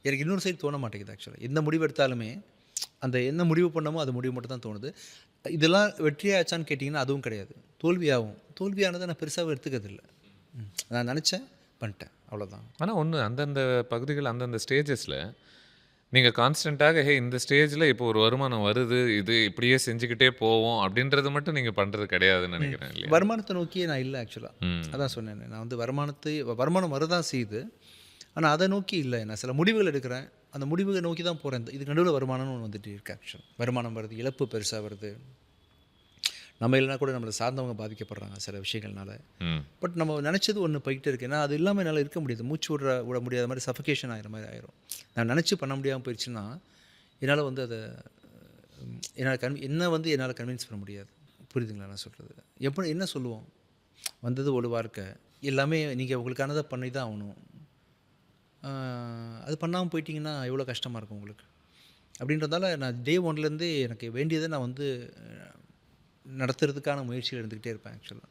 எனக்கு இன்னொரு சைடு தோண மாட்டேங்குது ஆக்சுவலாக. எந்த முடிவு எடுத்தாலுமே, அந்த என்ன முடிவு பண்ணமோ அது முடிவு மட்டும் தான் தோணுது. இதெல்லாம் வெற்றியாச்சான்னு கேட்டிங்கன்னா அதுவும் கிடையாது. தோல்வியாகும். தோல்வியானத நான் பெருசாவே எடுத்துக்கிறதில்ல. நான் நெனச்சேன், பண்ணிட்டேன். அவ்வளோதான். ஆனா ஒண்ணு அந்தந்த பகுதிகள், அந்தந்த ஸ்டேஜஸ்ல நீங்க கான்ஸ்டன்ட்டாக இந்த ஸ்டேஜ்ல இப்போ ஒரு வருமானம் வருது. இது இப்படியே செஞ்சுக்கிட்டே போவோம் அப்படின்றது மட்டும் நீங்க பண்றது கிடையாதுன்னு ம். நெனைக்கிறேன் இல்லையா? வருமானத்த நோக்கியே நான் இல்ல ஆக்சுவலா. ம். அதான் சொன்னேனே. நான் வந்து வருமானம் வரதான் செய்யுது. ஆனா அத நோக்கி இல்ல. நான் சில முடிவுகள் எடுக்கிறேன். அந்த முடிவுகள நோக்கி தான் போறேன். இதுக்கு நடுவுல வருமானம்னு ஒண்ணு வந்துட்டே இருக்கு ஆக்சுவலா. வருமானம் வருது, இழப்பு பெருசா வருது. நம்ம இல்லனா கூட நம்மள சார்ந்தவங்க பாதிக்கப்படுறாங்க சில விஷயங்கள்னால. ம். பட் நம்ம நெனச்சது ஒண்ணு போய்க்கிட்டே இருக்கு. ஏன்னா, அது இல்லாம என்னால இருக்க முடியாது. மூச்சு விட முடியாத மாரி சஃபகேஷன் ஆயிற மாரி ஆயிரும். நான் நெனச்சு பண்ண முடியாம போயிருச்சுன்னா, என்னால வந்து அத என்ன வந்து என்னால கன்வின்ஸ் பண்ண முடியாது. புரியுதுங்களா நான் சொல்றது? என்ன சொல்லுவோம்? வந்தது ஒரு வாழ்க்கை. எல்லாமே நீங்க உங்களுக்கானத பண்ணி தான் ஆவணும். ஆ அது பண்ணாம போயிட்டீங்கன்னா, எவ்வளோ கஷ்டமா இருக்கும் உங்களுக்கு. அப்படின்றதால நான் டே 1லேருந்தே எனக்கு வேண்டியத நான் வந்து நடத்துறதுக்கான முயற்சிகள் எடுத்துக்கிட்டே இருப்பேன் ஆக்சுவலா.